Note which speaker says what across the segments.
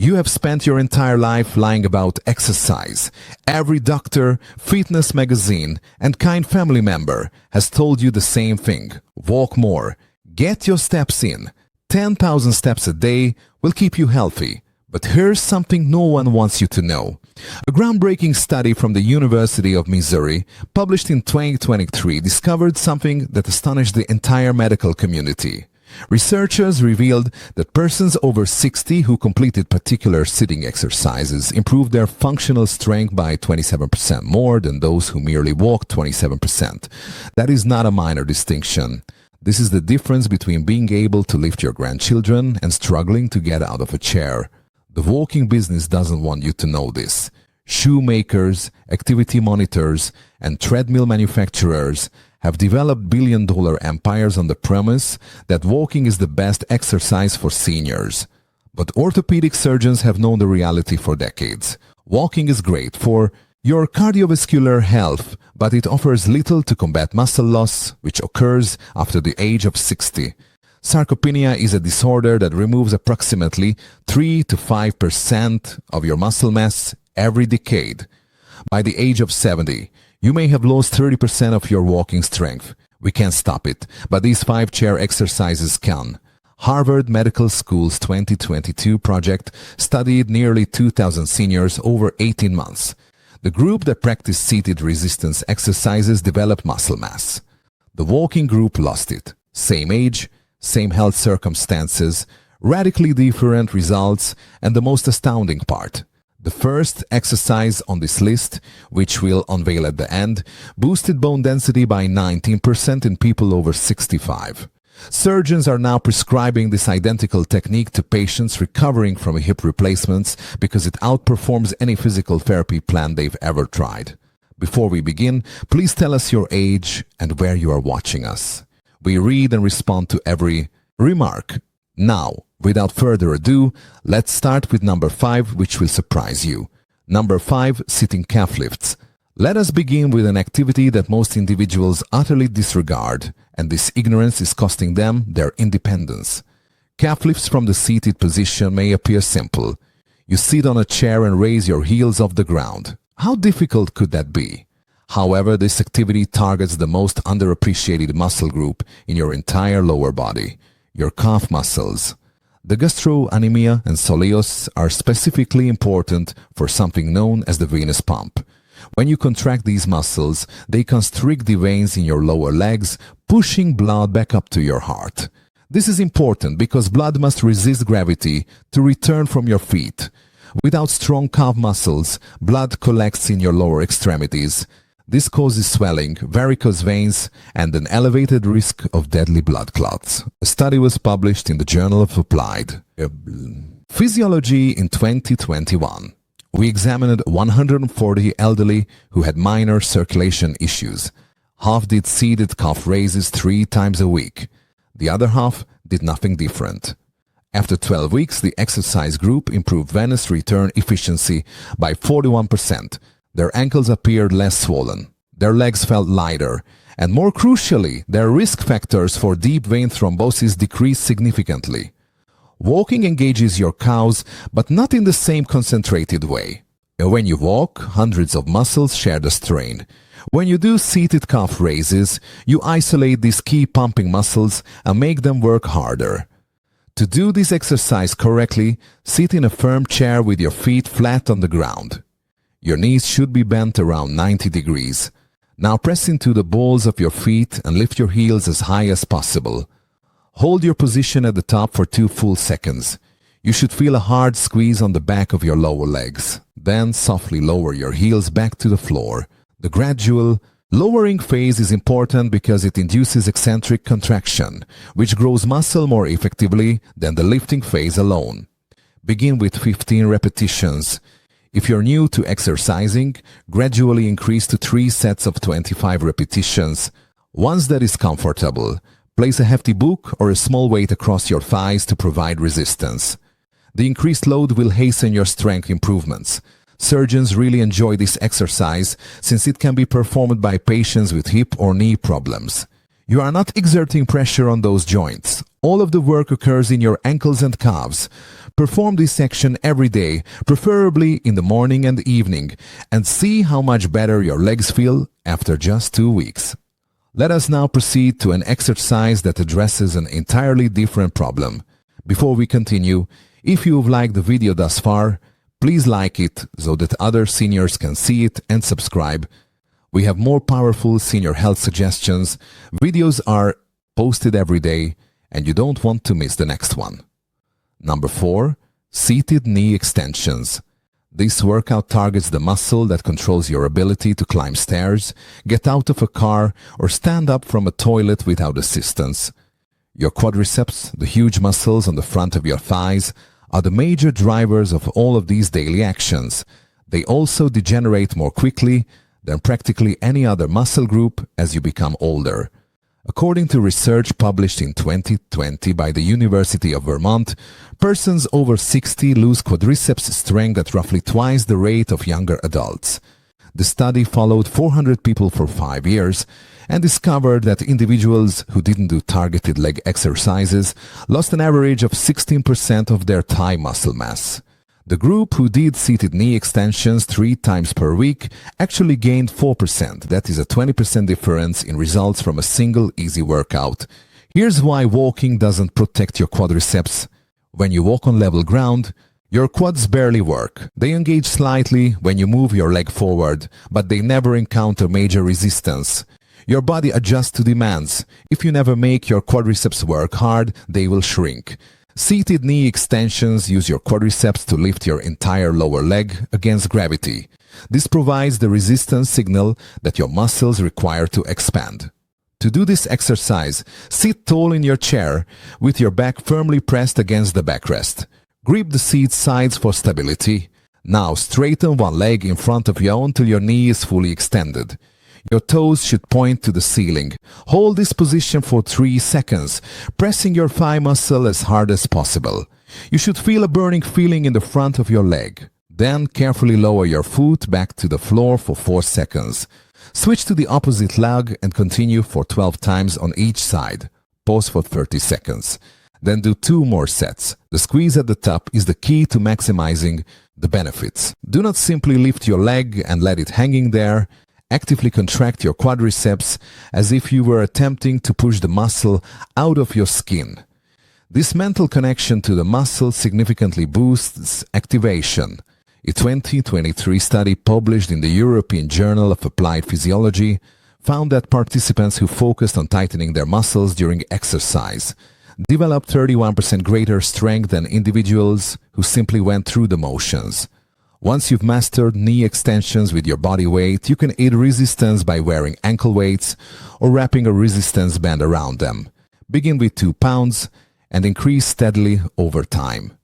Speaker 1: You have spent your entire life lying about exercise. Every doctor, fitness magazine, and kind family member has told you the same thing. Walk more. Get your steps in. 10,000 steps a day will keep you healthy. But here's something no one wants you to know. A groundbreaking study from the University of Missouri, published in 2023, discovered something that astonished the entire medical community. Researchers revealed that persons over 60 who completed particular sitting exercises improved their functional strength by 27% more than those who merely walked 27%. That is not a minor distinction. This is the difference between being able to lift your grandchildren and struggling to get out of a chair. The walking business doesn't want you to know this. Shoemakers, activity monitors, and treadmill manufacturers have developed billion-dollar empires on the premise that walking is the best exercise for seniors. But orthopedic surgeons have known the reality for decades. Walking is great for your cardiovascular health, but it offers little to combat muscle loss, which occurs after the age of 60. Sarcopenia is a disorder that removes approximately 3 to 5% of your muscle mass every decade. By the age of 70, you may have lost 30% of your walking strength. We can't stop it, but these 5-chair exercises can. Harvard Medical School's 2022 project studied nearly 2,000 seniors over 18 months. The group that practiced seated resistance exercises developed muscle mass. The walking group lost it. Same age, same health circumstances, radically different results, and the most astounding part. The first exercise on this list, which we'll unveil at the end, boosted bone density by 19% in people over 65. Surgeons are now prescribing this identical technique to patients recovering from hip replacements because it outperforms any physical therapy plan they've ever tried. Before we begin, please tell us your age and where you are watching us. We read and respond to every remark. Now, without further ado, let's start with number 5, which will surprise you. Number 5, sitting calf lifts. Let us begin with an activity that most individuals utterly disregard, and this ignorance is costing them their independence. Calf lifts from the seated position may appear simple. You sit on a chair and raise your heels off the ground. How difficult could that be? However, this activity targets the most underappreciated muscle group in your entire lower body, your calf muscles. The gastrocnemius and soleus are specifically important for something known as the venous pump. When you contract these muscles, they constrict the veins in your lower legs, pushing blood back up to your heart. This is important because blood must resist gravity to return from your feet. Without strong calf muscles, blood collects in your lower extremities. This causes swelling, varicose veins, and an elevated risk of deadly blood clots. A study was published in the Journal of Applied Physiology in 2021. We examined 140 elderly who had minor circulation issues. Half did seated calf raises 3 times a week. The other half did nothing different. After 12 weeks, the exercise group improved venous return efficiency by 41%. Their ankles appeared less swollen, their legs felt lighter, and more crucially, their risk factors for deep vein thrombosis decreased significantly. Walking engages your cows, but not in the same concentrated way. When you walk, hundreds of muscles share the strain. When you do seated calf raises, you isolate these key pumping muscles and make them work harder. To do this exercise correctly, sit in a firm chair with your feet flat on the ground. Your knees should be bent around 90 degrees. Now press into the balls of your feet and lift your heels as high as possible. Hold your position at the top for 2 full seconds. You should feel a hard squeeze on the back of your lower legs. Then softly lower your heels back to the floor. The gradual lowering phase is important because it induces eccentric contraction, which grows muscle more effectively than the lifting phase alone. Begin with 15 repetitions. If you're new to exercising, gradually increase to 3 sets of 25 repetitions. Once that is comfortable, place a hefty book or a small weight across your thighs to provide resistance. The increased load will hasten your strength improvements. Surgeons really enjoy this exercise since it can be performed by patients with hip or knee problems. You are not exerting pressure on those joints. All of the work occurs in your ankles and calves. Perform this section every day, preferably in the morning and evening, and see how much better your legs feel after just 2 weeks. Let us now proceed to an exercise that addresses an entirely different problem. Before we continue, if you've liked the video thus far, please like it so that other seniors can see it and subscribe. We have more powerful senior health suggestions. Videos are posted every day, and you don't want to miss the next one. Number 4. Seated knee extensions. This workout targets the muscle that controls your ability to climb stairs, get out of a car, or stand up from a toilet without assistance. Your quadriceps, the huge muscles on the front of your thighs, are the major drivers of all of these daily actions. They also degenerate more quickly than practically any other muscle group as you become older. According to research published in 2020 by the University of Vermont, persons over 60 lose quadriceps strength at roughly twice the rate of younger adults. The study followed 400 people for 5 years and discovered that individuals who didn't do targeted leg exercises lost an average of 16% of their thigh muscle mass. The group who did seated knee extensions 3 times per week actually gained 4%. That is a 20% difference in results from a single easy workout. Here's why walking doesn't protect your quadriceps. When you walk on level ground, your quads barely work. They engage slightly when you move your leg forward, but they never encounter major resistance. Your body adjusts to demands. If you never make your quadriceps work hard, they will shrink. Seated knee extensions use your quadriceps to lift your entire lower leg against gravity. This provides the resistance signal that your muscles require to expand. To do this exercise, sit tall in your chair with your back firmly pressed against the backrest. Grip the seat sides for stability. Now straighten one leg in front of you until your knee is fully extended. Your toes should point to the ceiling. Hold this position for 3 seconds, pressing your thigh muscle as hard as possible. You should feel a burning feeling in the front of your leg. Then carefully lower your foot back to the floor for 4 seconds. Switch to the opposite leg and continue for 12 times on each side. Pause for 30 seconds. Then do 2 more sets. The squeeze at the top is the key to maximizing the benefits. Do not simply lift your leg and let it hanging there. Actively contract your quadriceps as if you were attempting to push the muscle out of your skin. This mental connection to the muscle significantly boosts activation. A 2023 study published in the European Journal of Applied Physiology found that participants who focused on tightening their muscles during exercise developed 31% greater strength than individuals who simply went through the motions. Once you've mastered knee extensions with your body weight, you can aid resistance by wearing ankle weights or wrapping a resistance band around them. Begin with 2 pounds and increase steadily over time.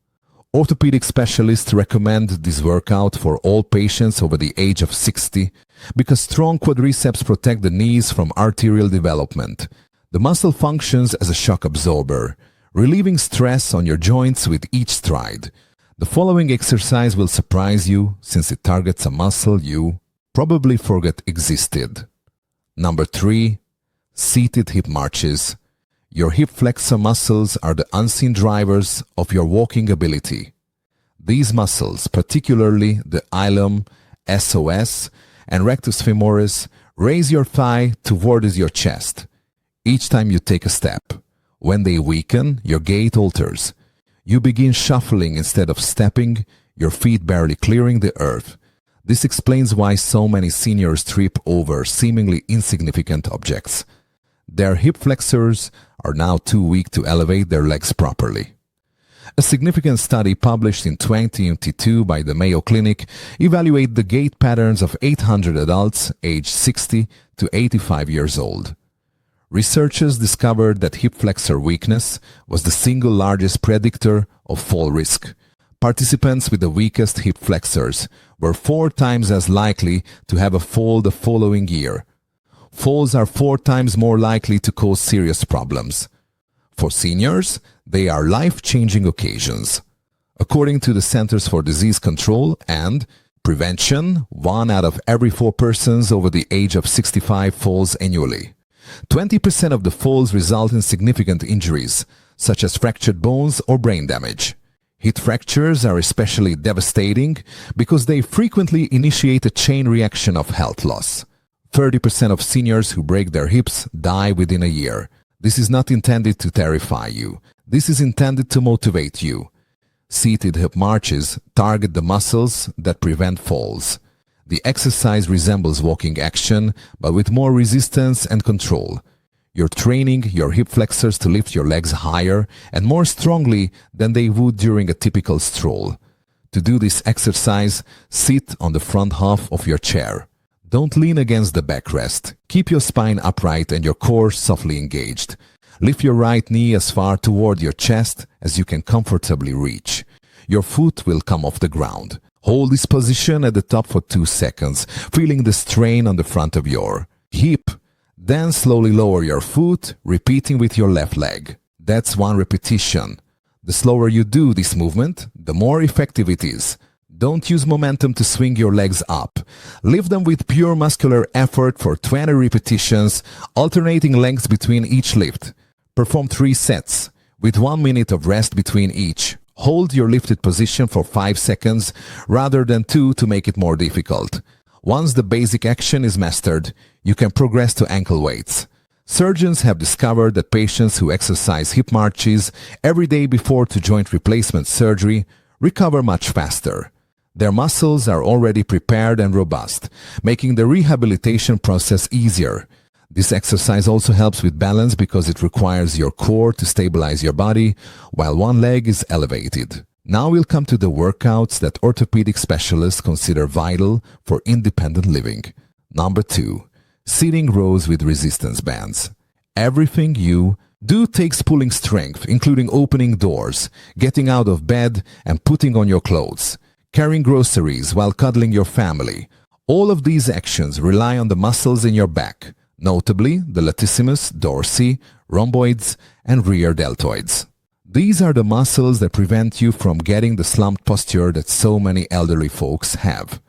Speaker 1: Orthopedic specialists recommend this workout for all patients over the age of 60 because strong quadriceps protect the knees from arterial development. The muscle functions as a shock absorber, relieving stress on your joints with each stride. The following exercise will surprise you since it targets a muscle you probably forgot existed. Number 3. Seated hip marches. Your hip flexor muscles are the unseen drivers of your walking ability. These muscles, particularly the ilium, SOS, and rectus femoris, raise your thigh towards your chest each time you take a step. When they weaken, your gait alters. You begin shuffling instead of stepping, your feet barely clearing the earth. This explains why so many seniors trip over seemingly insignificant objects. Their hip flexors are now too weak to elevate their legs properly. A significant study published in 2022 by the Mayo Clinic evaluated the gait patterns of 800 adults aged 60 to 85 years old. Researchers discovered that hip flexor weakness was the single largest predictor of fall risk. Participants with the weakest hip flexors were 4 times as likely to have a fall the following year. Falls are 4 times more likely to cause serious problems. For seniors, they are life-changing occasions. According to the Centers for Disease Control and Prevention, 1 out of every 4 persons over the age of 65 falls annually. 20% of the falls result in significant injuries, such as fractured bones or brain damage. Hip fractures are especially devastating because they frequently initiate a chain reaction of health loss. 30% of seniors who break their hips die within a year. This is not intended to terrify you. This is intended to motivate you. Seated hip marches target the muscles that prevent falls. The exercise resembles walking action, but with more resistance and control. You're training your hip flexors to lift your legs higher and more strongly than they would during a typical stroll. To do this exercise, sit on the front half of your chair. Don't lean against the backrest. Keep your spine upright and your core softly engaged. Lift your right knee as far toward your chest as you can comfortably reach. Your foot will come off the ground. Hold this position at the top for 2 seconds, feeling the strain on the front of your hip. Then slowly lower your foot, repeating with your left leg. That's 1 repetition. The slower you do this movement, the more effective it is. Don't use momentum to swing your legs up. Lift them with pure muscular effort for 20 repetitions, alternating lengths between each lift. Perform 3 sets, with 1 minute of rest between each. Hold your lifted position for 5 seconds rather than 2 to make it more difficult. Once the basic action is mastered, you can progress to ankle weights. Surgeons have discovered that patients who exercise hip marches every day before to joint replacement surgery recover much faster. Their muscles are already prepared and robust, making the rehabilitation process easier. This exercise also helps with balance because it requires your core to stabilize your body while one leg is elevated. Now we'll come to the workouts that orthopedic specialists consider vital for independent living. Number 2. Sitting rows with resistance bands. Everything you do takes pulling strength, including opening doors, getting out of bed and putting on your clothes, carrying groceries while cuddling your family. All of these actions rely on the muscles in your back, notably the latissimus dorsi, rhomboids, and rear deltoids. These are the muscles that prevent you from getting the slumped posture that so many elderly folks have.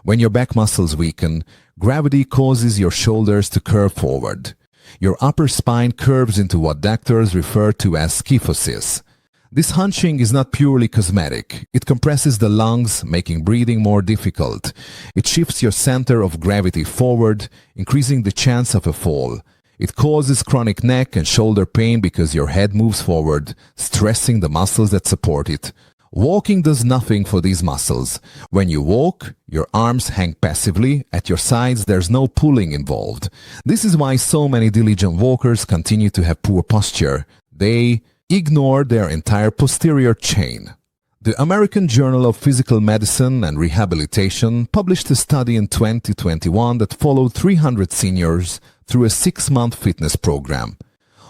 Speaker 1: When your back muscles weaken, gravity causes your shoulders to curve forward. Your upper spine curves into what doctors refer to as kyphosis. This hunching is not purely cosmetic. It compresses the lungs, making breathing more difficult. It shifts your center of gravity forward, increasing the chance of a fall. It causes chronic neck and shoulder pain because your head moves forward, stressing the muscles that support it. Walking does nothing for these muscles. When you walk, your arms hang passively. At your sides, there's no pulling involved. This is why so many diligent walkers continue to have poor posture. They ignore their entire posterior chain. The American Journal of Physical Medicine and Rehabilitation published a study in 2021 that followed 300 seniors through a 6-month fitness program.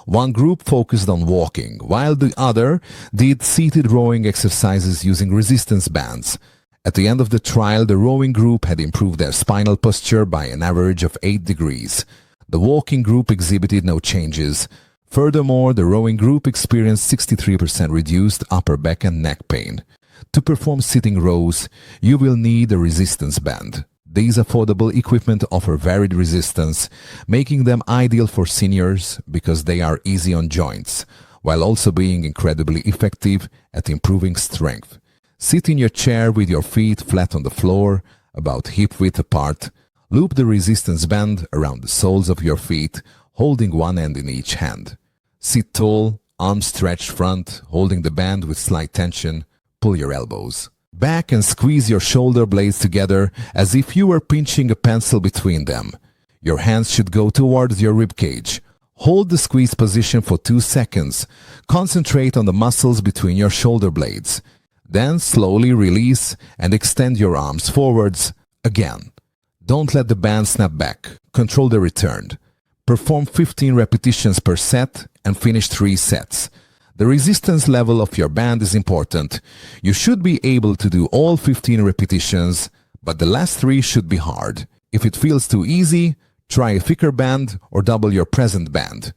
Speaker 1: One group focused on walking, while the other did seated rowing exercises using resistance bands. At the end of the trial, the rowing group had improved their spinal posture by an average of 8 degrees. The walking group exhibited no changes. Furthermore, the rowing group experienced 63% reduced upper back and neck pain. To perform sitting rows, you will need a resistance band. These affordable equipment offer varied resistance, making them ideal for seniors because they are easy on joints, while also being incredibly effective at improving strength. Sit in your chair with your feet flat on the floor, about hip-width apart. Loop the resistance band around the soles of your feet, holding one end in each hand. Sit tall, arms stretched front, holding the band with slight tension. Pull your elbows back and squeeze your shoulder blades together as if you were pinching a pencil between them. Your hands should go towards your rib cage. Hold the squeeze position for 2 seconds. Concentrate on the muscles between your shoulder blades. Then slowly release and extend your arms forwards again. Don't let the band snap back. Control the return. Perform 15 repetitions per set and finish 3 sets. The resistance level of your band is important. You should be able to do all 15 repetitions, but the last 3 should be hard. If it feels too easy, try a thicker band or double your present band.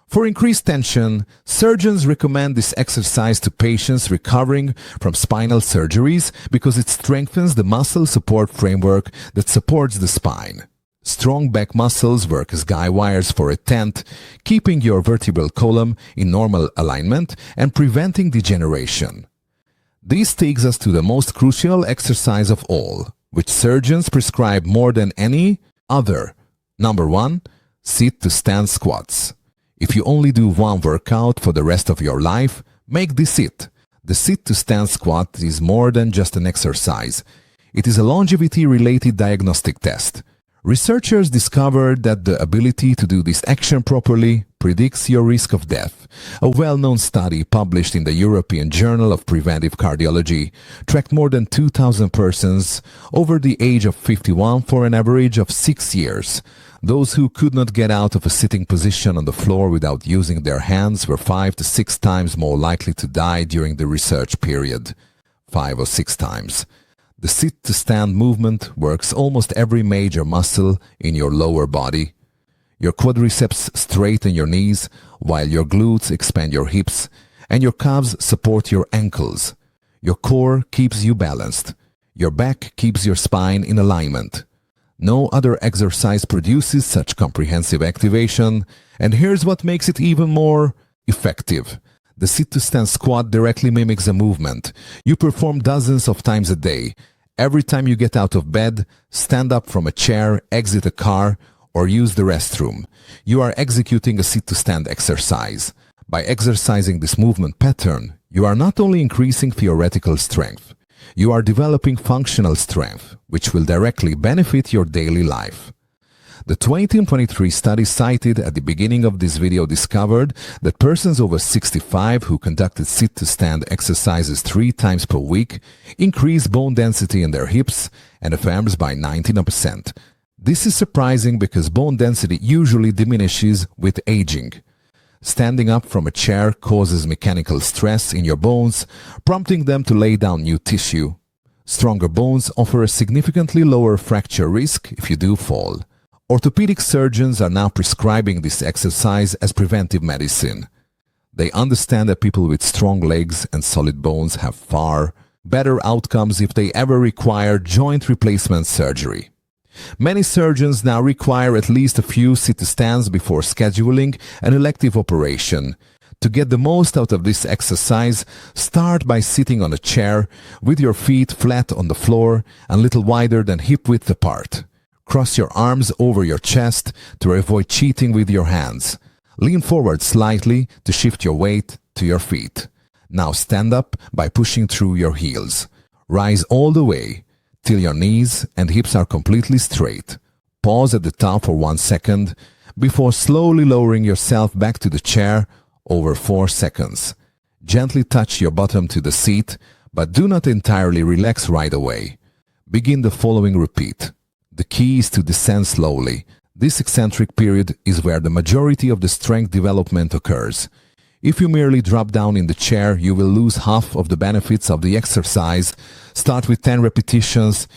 Speaker 1: For increased tension, surgeons recommend this exercise to patients recovering from spinal surgeries because it strengthens the muscle support framework that supports the spine. Strong back muscles work as guy wires for a tent, keeping your vertebral column in normal alignment and preventing degeneration. This takes us to the most crucial exercise of all, which surgeons prescribe more than any other. Number 1, sit-to-stand squats. If you only do one workout for the rest of your life, make this it. The sit-to-stand squat is more than just an exercise. It is a longevity-related diagnostic test. Researchers discovered that the ability to do this action properly predicts your risk of death. A well-known study published in the European Journal of Preventive Cardiology tracked more than 2,000 persons over the age of 51 for an average of 6 years. Those who could not get out of a sitting position on the floor without using their hands were 5 to 6 times more likely to die during the research period. 5 or 6 times. The sit-to-stand movement works almost every major muscle in your lower body. Your quadriceps straighten your knees, while your glutes expand your hips, and your calves support your ankles. Your core keeps you balanced. Your back keeps your spine in alignment. No other exercise produces such comprehensive activation, and here's what makes it even more effective. The sit-to-stand squat directly mimics a movement you perform dozens of times a day. Every time you get out of bed, stand up from a chair, exit a car, or use the restroom, you are executing a sit-to-stand exercise. By exercising this movement pattern, you are not only increasing theoretical strength, you are developing functional strength, which will directly benefit your daily life. The 2023 study cited at the beginning of this video discovered that persons over 65 who conducted sit-to-stand exercises 3 times per week increased bone density in their hips and affirms by 19%. This is surprising because bone density usually diminishes with aging. Standing up from a chair causes mechanical stress in your bones, prompting them to lay down new tissue. Stronger bones offer a significantly lower fracture risk if you do fall. Orthopedic surgeons are now prescribing this exercise as preventive medicine. They understand that people with strong legs and solid bones have far better outcomes if they ever require joint replacement surgery. Many surgeons now require at least a few sit-to-stands before scheduling an elective operation. To get the most out of this exercise, start by sitting on a chair with your feet flat on the floor and a little wider than hip-width apart. Cross your arms over your chest to avoid cheating with your hands. Lean forward slightly to shift your weight to your feet. Now stand up by pushing through your heels. Rise all the way till your knees and hips are completely straight. Pause at the top for 1 second before slowly lowering yourself back to the chair over 4 seconds. Gently touch your bottom to the seat, but do not entirely relax right away. Begin the following repeat. The key is to descend slowly. This eccentric period is where the majority of the strength development occurs. If you merely drop down in the chair, you will lose half of the benefits of the exercise. Start with 10 repetitions.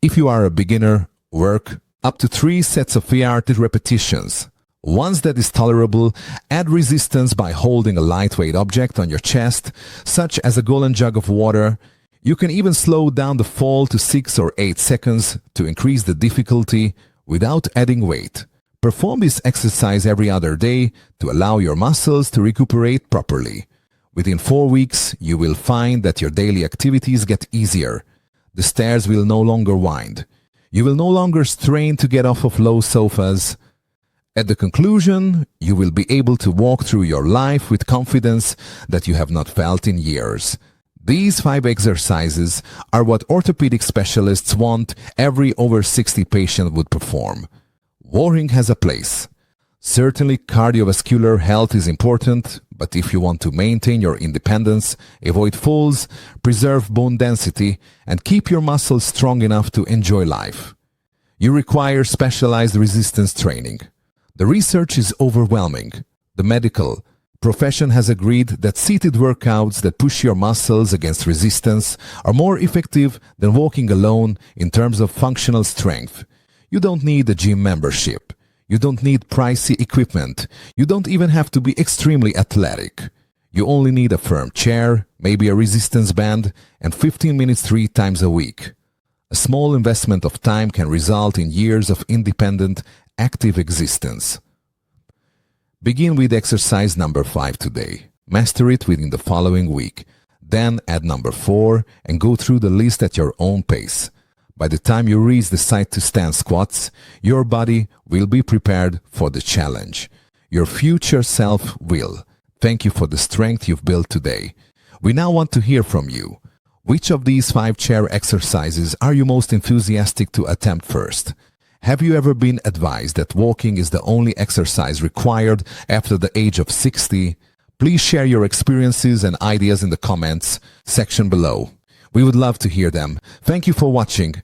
Speaker 1: If you are a beginner, work up to 3 sets of 3 repetitions. Once that is tolerable, add resistance by holding a lightweight object on your chest, such as a gallon jug of water. You can even slow down the fall to 6 or 8 seconds to increase the difficulty without adding weight. Perform this exercise every other day to allow your muscles to recuperate properly. Within 4 weeks, you will find that your daily activities get easier. The stairs will no longer wind. You will no longer strain to get off of low sofas. At the conclusion, you will be able to walk through your life with confidence that you have not felt in years. These 5 exercises are what orthopedic specialists want every over 60 patient would perform. Walking has a place. Certainly cardiovascular health is important, but if you want to maintain your independence, avoid falls, preserve bone density, and keep your muscles strong enough to enjoy life, you require specialized resistance training. The research is overwhelming. The medical profession has agreed that seated workouts that push your muscles against resistance are more effective than walking alone in terms of functional strength. You don't need a gym membership. You don't need pricey equipment. You don't even have to be extremely athletic. You only need a firm chair, maybe a resistance band, and 15 minutes 3 times a week. A small investment of time can result in years of independent, active existence. Begin with exercise number 5 today. Master it within the following week. Then add number 4 and go through the list at your own pace. By the time you reach the side to stand squats, your body will be prepared for the challenge. Your future self will. Thank you for the strength you've built today. We now want to hear from you. Which of these 5 chair exercises are you most enthusiastic to attempt first? Have you ever been advised that walking is the only exercise required after the age of 60? Please share your experiences and ideas in the comments section below. We would love to hear them. Thank you for watching.